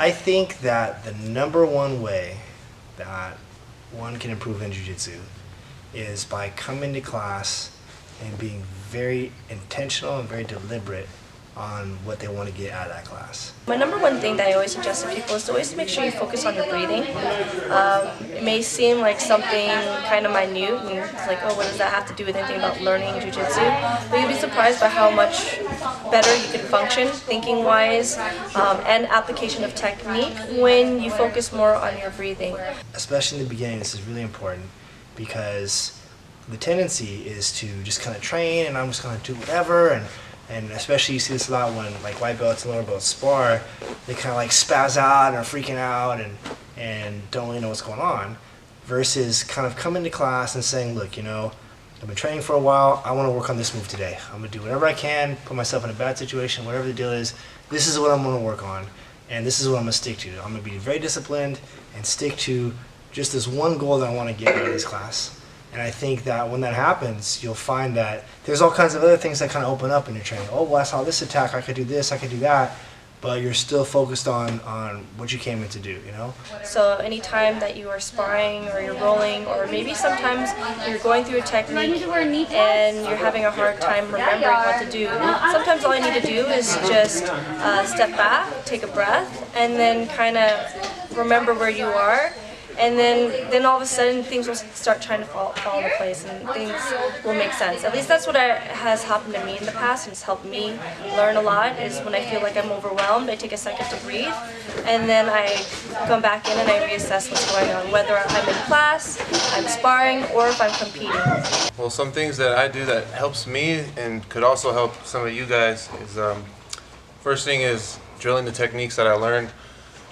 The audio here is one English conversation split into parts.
I think that the number one way that one can improve in jiu-jitsu is by coming to class and being very intentional and very deliberate on what they want to get out of that class. My number one thing that I always suggest to people is to always make sure you focus on your breathing. It may seem like something kind of minute, and it's like, oh, what does that have to do with anything about learning jiu-jitsu? But you'll be surprised by how much better you can function, thinking-wise, and application of technique when you focus more on your breathing. Especially in the beginning, this is really important because the tendency is to just kind of train and I'm just going to do whatever, and especially you see this a lot when like white belts and lower belts spar, they kind of like spaz out and are freaking out and don't really know what's going on, versus kind of coming to class and saying, look, you know, I've been training for a while, I want to work on this move today. I'm going to do whatever I can, put myself in a bad situation, whatever the deal is, this is what I'm going to work on, and this is what I'm going to stick to. I'm going to be very disciplined and stick to just this one goal that I want to get out of this class. And I think that when that happens, you'll find that there's all kinds of other things that kind of open up in your training. Oh, well, I saw this attack, I could do this, I could do that, but you're still focused on what you came in to do, you know? So anytime that you are sparring or you're rolling, or maybe sometimes you're going through a technique and you're having a hard time remembering what to do, sometimes all you need to do is just step back, take a breath, and then kind of remember where you are. And then all of a sudden things will start trying to fall into place and things will make sense. At least that's what has happened to me in the past, and it's helped me learn a lot, is when I feel like I'm overwhelmed, I take a second to breathe, and then I come back in and I reassess what's going on, whether I'm in class, I'm sparring, or if I'm competing. Well, some things that I do that helps me and could also help some of you guys is, first thing is drilling the techniques that I learned.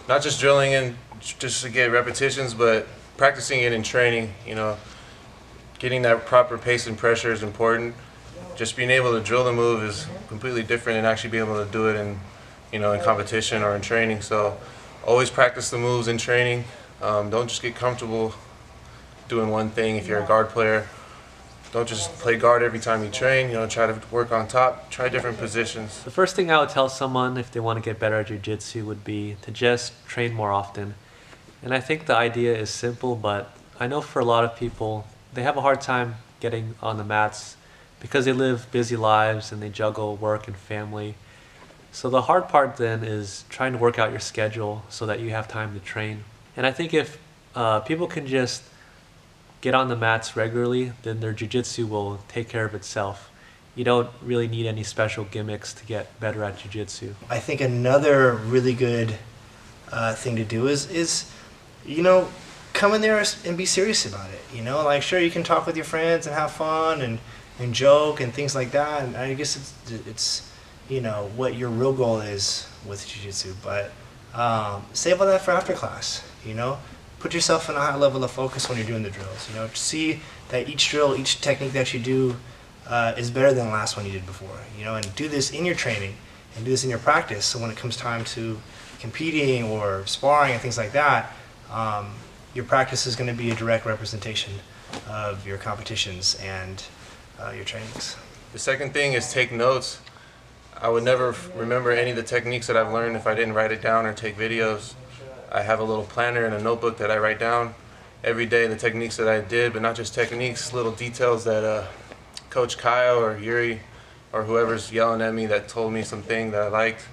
Not just drilling in just to get repetitions, but practicing it in training. You know, getting that proper pace and pressure is important. Just being able to drill the move is completely different, and actually be able to do it in, you know, in competition or in training. So always practice the moves in training. Don't just get comfortable doing one thing. If you're a guard player, don't just play guard every time you train. You know, try to work on top, try different positions. The first thing I would tell someone if they want to get better at jiu-jitsu would be to just train more often. And I think the idea is simple, but I know for a lot of people, they have a hard time getting on the mats because they live busy lives and they juggle work and family. So the hard part then is trying to work out your schedule so that you have time to train. And I think if people can just get on the mats regularly, then their jiu-jitsu will take care of itself. You don't really need any special gimmicks to get better at jiu-jitsu. I think another really good thing to do is, you know, come in there and be serious about it. You know, like, sure, you can talk with your friends and have fun and joke and things like that. And I guess it's you know, what your real goal is with jiu-jitsu. But save all that for after class, you know. Put yourself in a high level of focus when you're doing the drills. You know, see that each drill, each technique that you do is better than the last one you did before. You know, and do this in your training and do this in your practice. So when it comes time to competing or sparring and things like that, your practice is going to be a direct representation of your competitions and your trainings. The second thing is take notes. I would never remember any of the techniques that I've learned if I didn't write it down or take videos. I have a little planner and a notebook that I write down every day the techniques that I did, but not just techniques, little details that Coach Kyle or Yuri or whoever's yelling at me that told me something that I liked.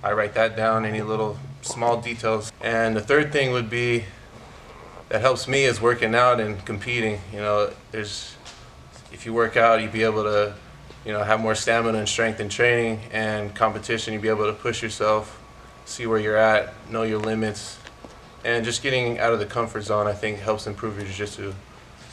I write that down, any little small details. And the third thing would be, that helps me, is working out and competing. You know, if you work out, you'll be able to, you know, have more stamina and strength in training, and competition, you'll be able to push yourself, see where you're at, know your limits. And just getting out of the comfort zone, I think, helps improve your jiu-jitsu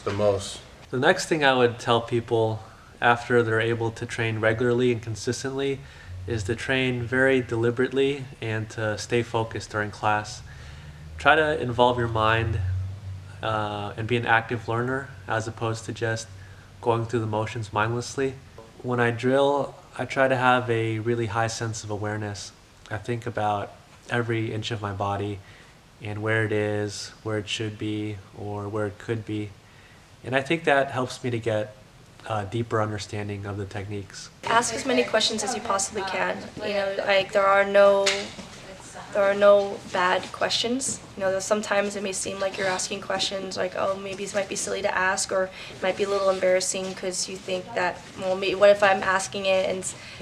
the most. The next thing I would tell people after they're able to train regularly and consistently is to train very deliberately and to stay focused during class. Try to involve your mind and be an active learner as opposed to just going through the motions mindlessly. When I drill, I try to have a really high sense of awareness. I think about every inch of my body and where it is, where it should be, or where it could be. And I think that helps me to get a deeper understanding of the techniques. Ask as many questions as you possibly can. You know, like, there are no there are no bad questions. You know, sometimes it may seem like you're asking questions like, oh, maybe this might be silly to ask, or it might be a little embarrassing because you think that, well, maybe, what if I'm asking it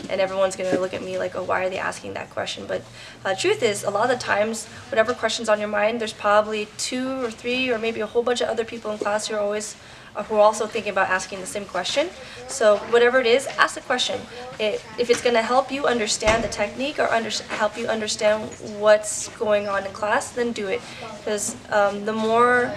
and everyone's going to look at me like, oh, why are they asking that question? But the truth is, a lot of the times, whatever question's on your mind, there's probably 2 or 3 or maybe a whole bunch of other people in class who are also thinking about asking the same question. So whatever it is, ask the question. If it's going to help you understand the technique or help you understand what's going on in class, then do it. Because the more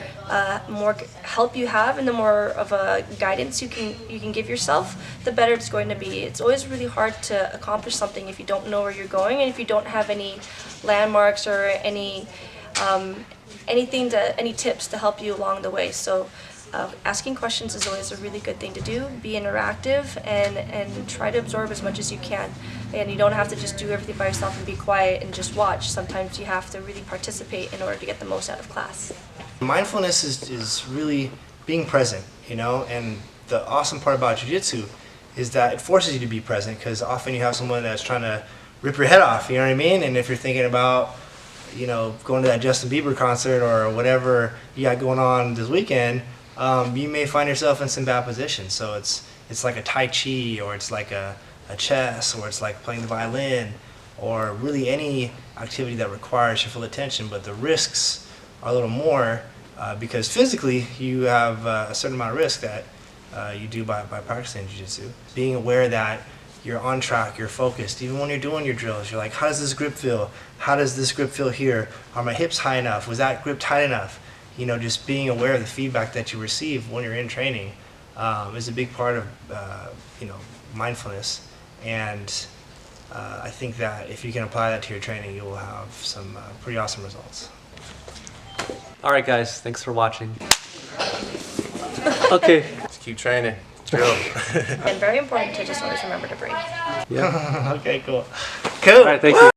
help you have and the more of a guidance you can give yourself, the better it's going to be. It's always really hard to accomplish something if you don't know where you're going and if you don't have any landmarks or any tips to help you along the way. So asking questions is always a really good thing to do. Be interactive and try to absorb as much as you can. And you don't have to just do everything by yourself and be quiet and just watch. Sometimes you have to really participate in order to get the most out of class. Mindfulness is really being present, you know, and the awesome part about jiu-jitsu is that it forces you to be present, because often you have someone that's trying to rip your head off, you know what I mean? And if you're thinking about, you know, going to that Justin Bieber concert or whatever you got going on this weekend, you may find yourself in some bad positions. So it's like a Tai Chi, or it's like a chess, or it's like playing the violin, or really any activity that requires your full attention. But the risks are a little more because physically you have a certain amount of risk that you do by practicing jiu-jitsu. Being aware that you're on track, you're focused. Even when you're doing your drills, you're like, how does this grip feel? How does this grip feel here? Are my hips high enough? Was that grip tight enough? You know, just being aware of the feedback that you receive when you're in training is a big part of, you know, mindfulness. And I think that if you can apply that to your training, you will have some pretty awesome results. All right, guys, thanks for watching. Okay. Just keep training. Drill. And very important to just always remember to breathe. Yeah. Okay, cool. Cool. All right, thank you.